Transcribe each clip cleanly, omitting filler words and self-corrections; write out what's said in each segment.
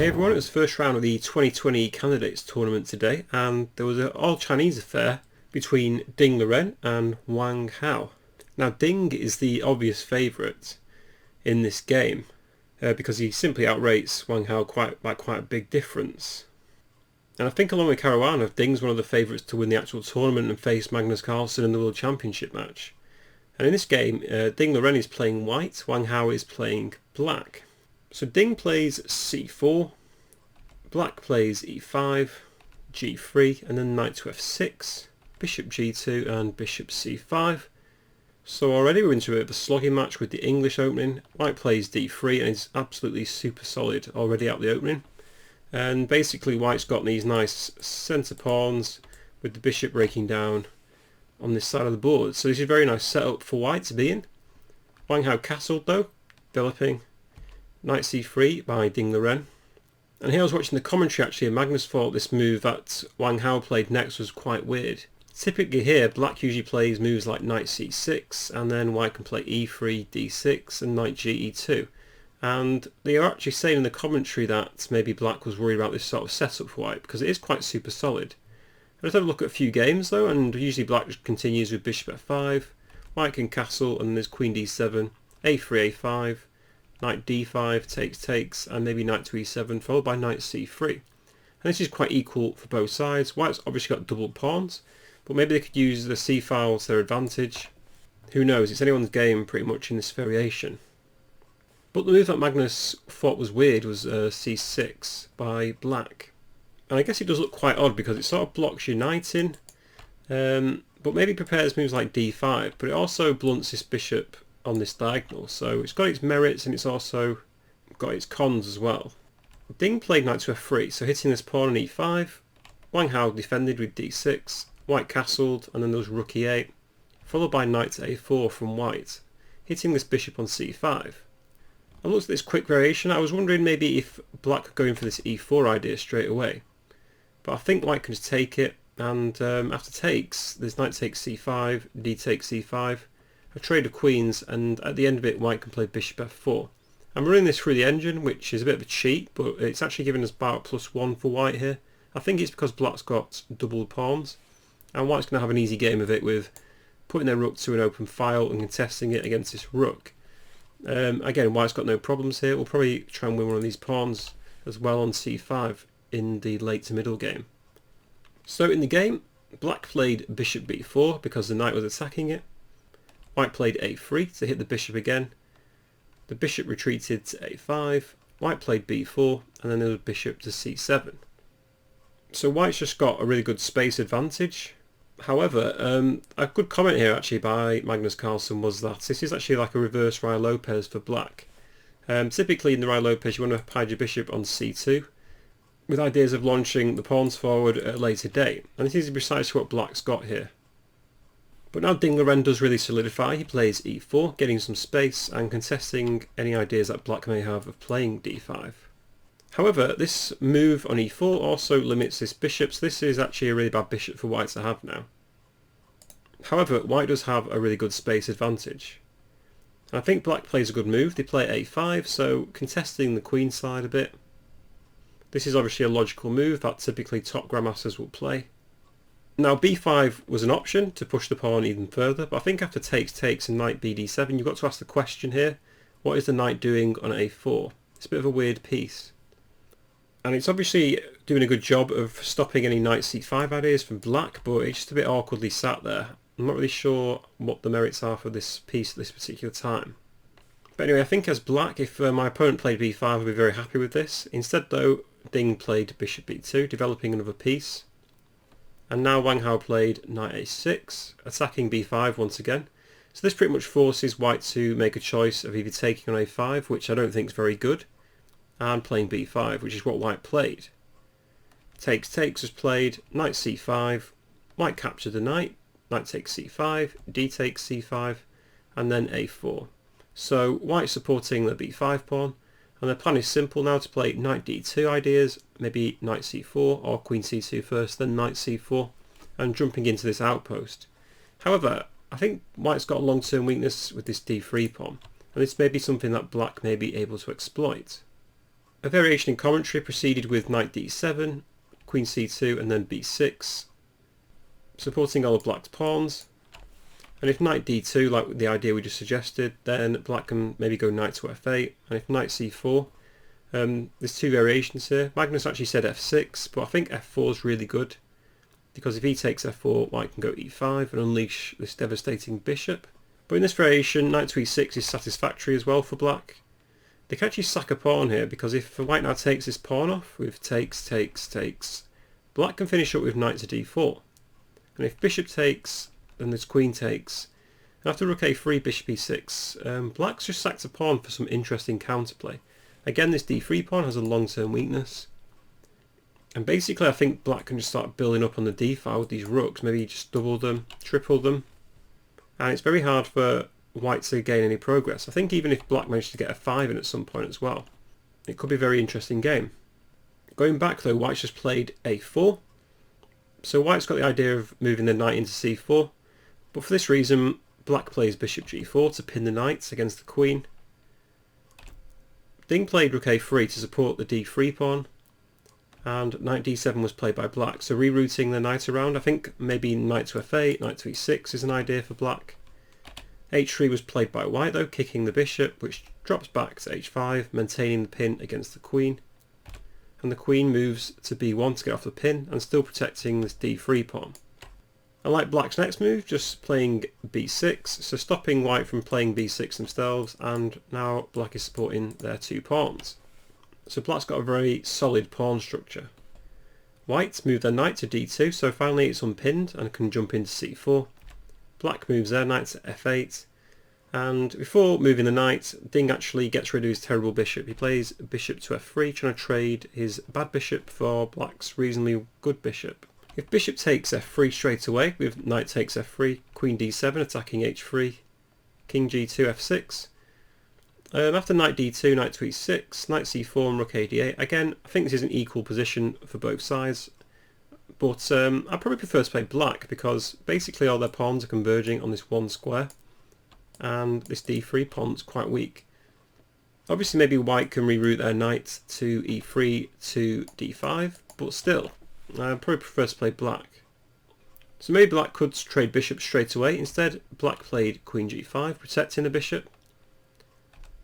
Hey everyone, it was the first round of the 2020 candidates tournament today, and there was an all-Chinese affair between Liren and Wang Hao. Now Ding is the obvious favourite in this game because he simply outrates Wang Hao by quite a big difference. And I think along with Caruana, Ding's one of the favourites to win the actual tournament and face Magnus in the World Championship match. And in this game, Liren is playing white, Wang Hao is playing black. So Ding plays c4, black plays e5, g3, and then knight to f6, bishop g2 and bishop c5. So already we're into a bit of a slogging match with the English opening. White plays d3 and is absolutely super solid already out the opening. And basically White's got these nice centre pawns with the bishop breaking down on this side of the board. So this is a very nice setup for White to be in. Wang Hao castled though, developing knight c3 by Liren. And here I was watching the commentary actually, and Magnus thought this move that Wang Hao played next was quite weird. Typically here, black usually plays moves like knight c6, and then white can play e3, d6, and knight g e2. And they are actually saying in the commentary that maybe black was worried about this sort of setup for white, because it is quite super solid. Let's have a look at a few games though, and usually black continues with bishop f5, white can castle, and there's queen d7, a3, a5, knight d5 takes, and maybe knight to e7 followed by knight c3. And this is quite equal for both sides. White's obviously got double pawns, but maybe they could use the c file to their advantage. Who knows, it's anyone's game pretty much in this variation. But the move that Magnus thought was weird was c6 by black. And I guess it does look quite odd because it sort of blocks your knight in, but maybe prepares moves like d5, but it also blunts this bishop on this diagonal, so it's got its merits and it's also got its cons as well. Ding played knight to f3, so hitting this pawn on e5. Wang Hao defended with d6, white castled, and then there was rook e8, followed by knight to a4 from white, hitting this bishop on c5. I looked at this quick variation. I was wondering maybe if black could go in for this e4 idea straight away, but I think white can just take it, and after takes there's knight takes c5, d takes c5, a trade of queens, and at the end of it white can play bishop f4. I'm running this through the engine, which is a bit of a cheat, but it's actually giving us about +1 for white here. I think it's because black's got double pawns, and white's going to have an easy game of it with putting their rook to an open file and contesting it against this rook. Again, white's got no problems here. We'll probably try and win one of these pawns as well on c5 in the late to middle game. So in the game, black played bishop b4 because the knight was attacking it. White played a3 to hit the bishop again. The bishop retreated to a5. White played b4, and then there was bishop to c7. So white's just got a really good space advantage. However, a good comment here actually by Magnus Carlsen was that this is actually like a reverse Ra Lopez for black. Typically in the Ra Lopez you want to hide your bishop on c2 with ideas of launching the pawns forward at a later date, and this is precisely what black's got here. But now Liren does really solidify. He plays e4, getting some space and contesting any ideas that black may have of playing d5. However, this move on e4 also limits this bishop, so this is actually a really bad bishop for white to have now. However, white does have a really good space advantage. And I think black plays a good move. They play a5, so contesting the queen side a bit. This is obviously a logical move that typically top grandmasters will play. Now b5 was an option to push the pawn even further, but I think after takes and knight bd7 you've got to ask the question here, what is the knight doing on a4? It's a bit of a weird piece. And it's obviously doing a good job of stopping any knight c5 ideas from black, but it's just a bit awkwardly sat there. I'm not really sure what the merits are for this piece at this particular time. But anyway, I think as black, if my opponent played b5 I'd be very happy with this. Instead though, Ding played bishop b2, developing another piece. And now Wang Hao played knight a6, attacking b5 once again. So this pretty much forces white to make a choice of either taking on a5, which I don't think is very good, and playing b5, which is what white played. Takes was played, knight c5, white captured the knight takes c5, d takes c5, and then a4. So white supporting the b5 pawn, and the plan is simple now to play knight d2 ideas, maybe knight c4 or queen c2 first, then knight c4, and jumping into this outpost. However, I think white's got a long-term weakness with this d3 pawn, and this may be something that black may be able to exploit. A variation in commentary proceeded with knight d7, queen c2 and then b6, supporting all of black's pawns. And if knight d2, like the idea we just suggested, then black can maybe go knight to f8, and if knight c4, there's two variations here. Magnus actually said f6, but I think f4 is really good, because if he takes f4, white can go e5 and unleash this devastating bishop. But in this variation, knight to e6 is satisfactory as well for black. They can actually sack a pawn here, because if white now takes this pawn off with takes, black can finish up with knight to d4. And if bishop takes, then this queen takes. And after rook a3, bishop e6, black's just sacked a pawn for some interesting counterplay. Again, this d3 pawn has a long-term weakness. And basically I think black can just start building up on the d file with these rooks, maybe just double them, triple them. And it's very hard for white to gain any progress. I think even if black managed to get a 5 in at some point as well, it could be a very interesting game. Going back though, white's just played a4. So white's got the idea of moving the knight into c4, but for this reason black plays bishop g4 to pin the knights against the queen. Ding played rook a3 to support the d3 pawn, and knight d7 was played by black, so rerouting the knight around. I think maybe knight to f8, knight to e6 is an idea for black. h3 was played by white though, kicking the bishop, which drops back to h5, maintaining the pin against the queen. And the queen moves to b1 to get off the pin, and still protecting this d3 pawn. I like black's next move, just playing b6, so stopping white from playing b6 themselves, and now black is supporting their two pawns. So black's got a very solid pawn structure. White moved their knight to d2, so finally it's unpinned and can jump into c4. Black moves their knight to f8, and before moving the knight, Ding actually gets rid of his terrible bishop. He plays bishop to f3, trying to trade his bad bishop for black's reasonably good bishop. If bishop takes f3 straight away, with knight takes f3, queen d7 attacking h3, king g2 f6. After knight d2, knight to e6, knight c4 and rook ad8. Again, I think this is an equal position for both sides, but I probably prefer to play black because basically all their pawns are converging on this one square, and this d3 pawn's quite weak. Obviously maybe white can reroute their knight to e3 to d5, but still, I probably prefer to play black. So maybe black could trade bishop straight away. Instead, black played queen g5, protecting the bishop.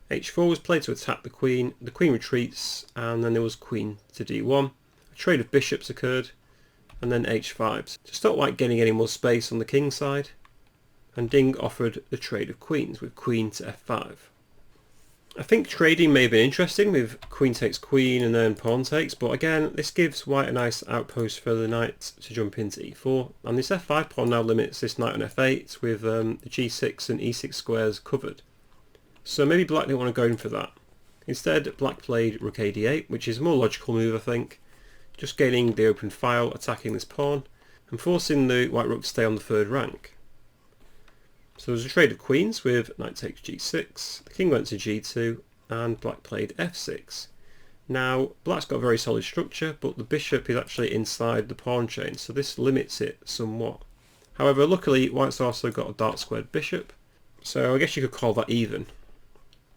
h4 was played to attack the queen retreats, and then there was queen to d1. A trade of bishops occurred, and then h5 to stop white getting any more space on the king side, and Ding offered the trade of queens with queen to f5. I think trading may have been interesting with queen takes queen and then pawn takes, but again this gives white a nice outpost for the knight to jump into e4, and this f5 pawn now limits this knight on f8 with the g6 and e6 squares covered. So maybe black didn't want to go in for that. Instead black played rook ad8, which is a more logical move I think, just gaining the open file, attacking this pawn and forcing the white rook to stay on the third rank. So there was a trade of queens with knight takes g6, the king went to g2 and black played f6. Now black's got a very solid structure, but the bishop is actually inside the pawn chain, so this limits it somewhat. However, luckily white's also got a dark squared bishop, so I guess you could call that even.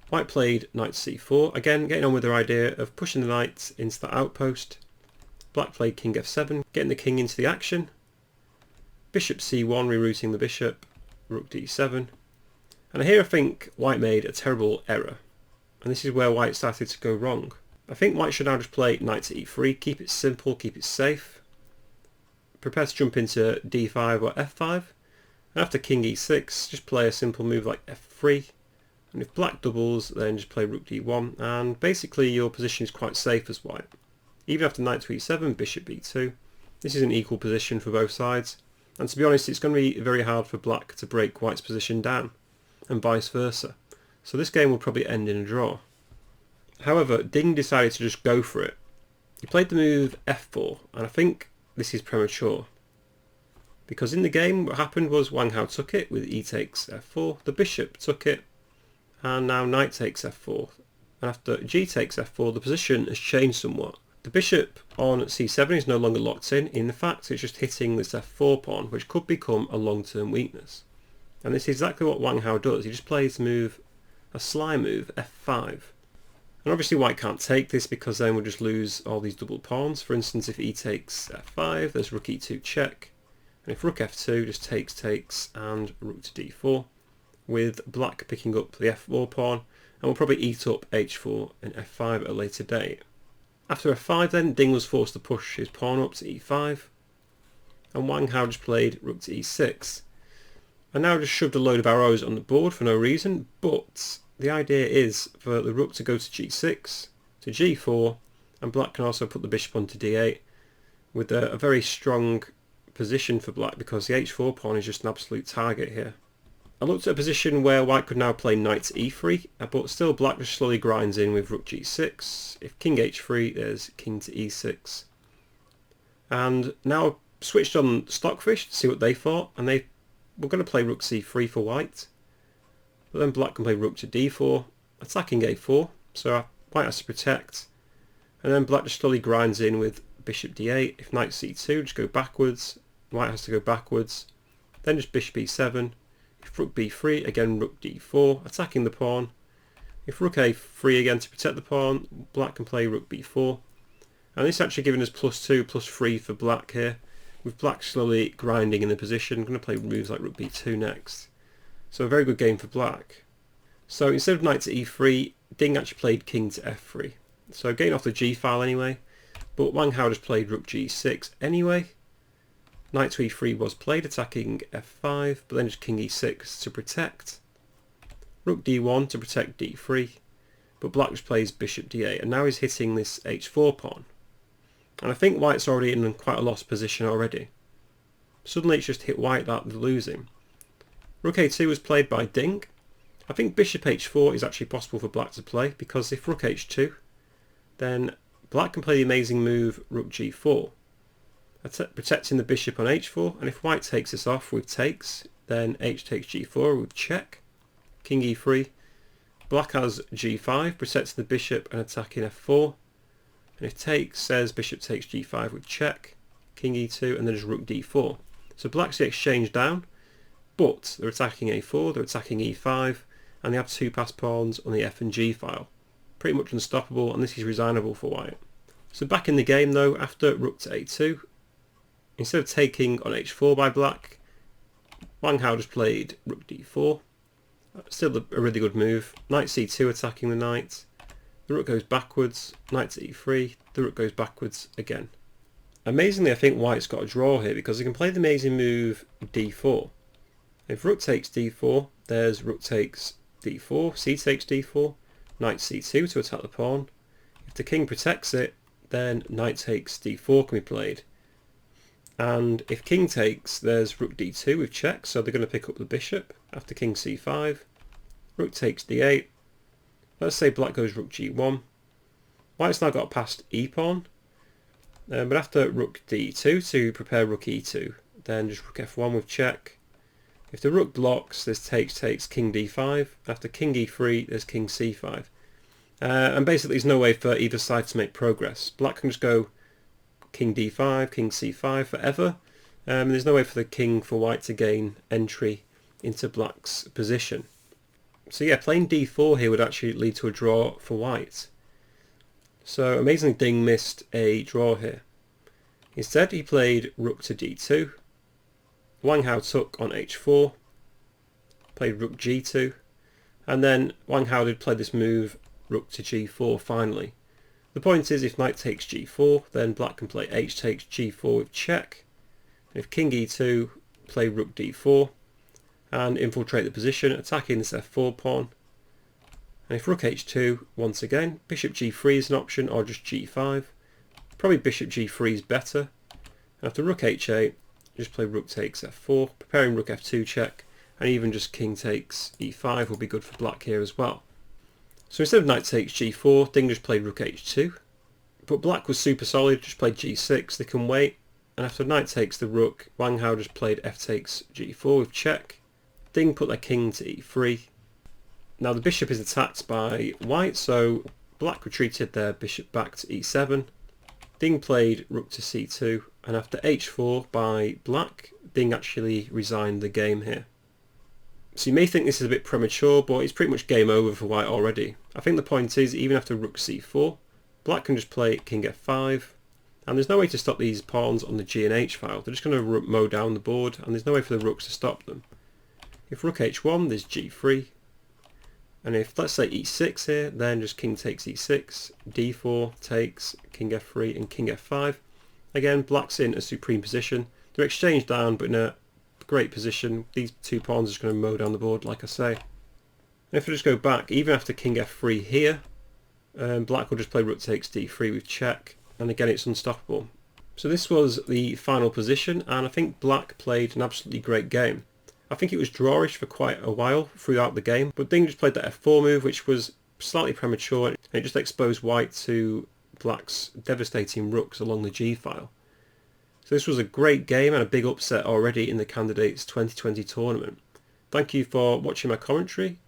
White played knight c4, again getting on with their idea of pushing the knight into the outpost. Black played king f7, getting the king into the action. Bishop c1, rerouting the bishop. Rook d7, and here I think white made a terrible error, and this is where white started to go wrong. I think white should now just play knight to e3, keep it simple, keep it safe, prepare to jump into d5 or f5, and after king e6 just play a simple move like f3, and if black doubles then just play rook d1, and basically your position is quite safe as white. Even after knight to e7, bishop b2, this is an equal position for both sides. And to be honest, it's going to be very hard for black to break white's position down, and vice versa. So this game will probably end in a draw. However, Ding decided to just go for it. He played the move f4, and I think this is premature. Because in the game, what happened was Wang Hao took it with e takes f4, the bishop took it, and now knight takes f4. And after g takes f4, the position has changed somewhat. The bishop on c7 is no longer locked in. In fact, it's just hitting this f4 pawn, which could become a long-term weakness. And this is exactly what Wang Hao does. He just plays a sly move, f5. And obviously white can't take this because then we'll just lose all these double pawns. For instance, if e takes f5, there's rook e2 check. And if rook f2 just takes, and rook to d4, with black picking up the f4 pawn, and we'll probably eat up h4 and f5 at a later date. After f5 then, Ding was forced to push his pawn up to e5, and Wang Hao just played rook to e6. And now just shoved a load of arrows on the board for no reason, but the idea is for the rook to go to g6, to g4, and black can also put the bishop onto d8 with a very strong position for black because the h4 pawn is just an absolute target here. I looked at a position where white could now play knight to e3, but still black just slowly grinds in with rook g6. If king h3, there's king to e6. And now I switched on Stockfish to see what they thought, and they were going to play rook c3 for white. But then black can play rook to d4, attacking a4, so white has to protect. And then black just slowly grinds in with bishop d8. If knight c2, just go backwards. White has to go backwards. Then just bishop e7. If rook b3, again rook d4, attacking the pawn. If rook a3 again to protect the pawn, black can play rook b4. And this is actually giving us +2, +3 for black here, with black slowly grinding in the position. I'm going to play moves like rook b2 next. So a very good game for black. So instead of knight to e3, Ding actually played king to f3. So getting off the g file anyway, but Wang Hao just played rook g6 anyway. Knight to e3 was played, attacking f5, but then just king e6 to protect. Rook d1 to protect d3, but black just plays bishop d8, and now he's hitting this h4 pawn. And I think white's already in quite a lost position already. Suddenly it's just hit white that they're losing. Rook a2 was played by Ding. I think bishop h4 is actually possible for black to play, because if rook h2, then black can play the amazing move rook g4, protecting the bishop on h4, and if white takes this off with takes, then h takes g4 with check, king e3, black has g5, protecting the bishop and attacking f4, and if takes, says bishop takes g5 with check, king e2, and then just rook d4. So black's the exchange down, but they're attacking a4, they're attacking e5, and they have two passed pawns on the f and g file. Pretty much unstoppable, and this is resignable for white. So back in the game though, after rook to a2, instead of taking on h4 by black, Wang Hao just played rook d4. Still a really good move. Knight c2 attacking the knight. The rook goes backwards. Knight to e3. The rook goes backwards again. Amazingly, I think white's got a draw here because he can play the amazing move d4. If rook takes d4, there's rook takes d4, c takes d4, knight c2 to attack the pawn. If the king protects it, then knight takes d4 can be played. And if king takes, there's rook d2 with check, so they're going to pick up the bishop after king c5. Rook takes d8. Let's say black goes rook g1. White's now got a passed e-pawn, but after rook d2 to prepare rook e2, then just rook f1 with check. If the rook blocks, there's takes, king d5. After king e3, there's king c5. And basically there's no way for either side to make progress. Black can just go king d5, king c5 forever. There's no way for the king for white to gain entry into black's position. So yeah, playing d4 here would actually lead to a draw for white. So amazingly Ding missed a draw here. Instead he played rook to d2. Wang Hao took on h4, played rook g2, and then Wang Hao did play this move rook to g4 finally. The point is if knight takes g4, then black can play h takes g4 with check. If king e2, play rook d4 and infiltrate the position, attacking this f4 pawn. And if rook h2, once again, bishop g3 is an option, or just g5. Probably bishop g3 is better. And after rook h8, just play rook takes f4, preparing rook f2 check, and even just king takes e5 will be good for black here as well. So instead of knight takes g4, Ding just played rook h2, but black was super solid, just played g6, they can wait, and after knight takes the rook, Wang Hao just played f takes g4 with check. Ding put their king to e3. Now the bishop is attacked by white, so black retreated their bishop back to e7. Ding played rook to c2, and after h4 by black, Ding actually resigned the game here. So you may think this is a bit premature, but it's pretty much game over for white already. I think the point is, even after rook c4, black can just play king f5, and there's no way to stop these pawns on the G and H file. They're just going to mow down the board, and there's no way for the rooks to stop them. If rook h1, there's g3, and if, let's say, e6 here, then just king takes e6, d4 takes, king f3, and king f5. Again, black's in a supreme position. They're exchanged down, but in a great position. These two pawns are just going to mow down the board, like I say. And if I just go back, even after king f3 here, black will just play rook takes d3 with check, and again it's unstoppable. So this was the final position, and I think black played an absolutely great game. I think it was drawish for quite a while throughout the game, but Ding just played that f4 move, which was slightly premature, and it just exposed white to black's devastating rooks along the G file. So this was a great game and a big upset already in the Candidates 2020 tournament. Thank you for watching my commentary.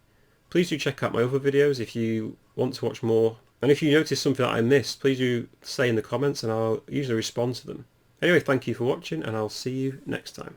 Please do check out my other videos if you want to watch more. And if you notice something that I missed, please do say in the comments and I'll usually respond to them. Anyway, thank you for watching and I'll see you next time.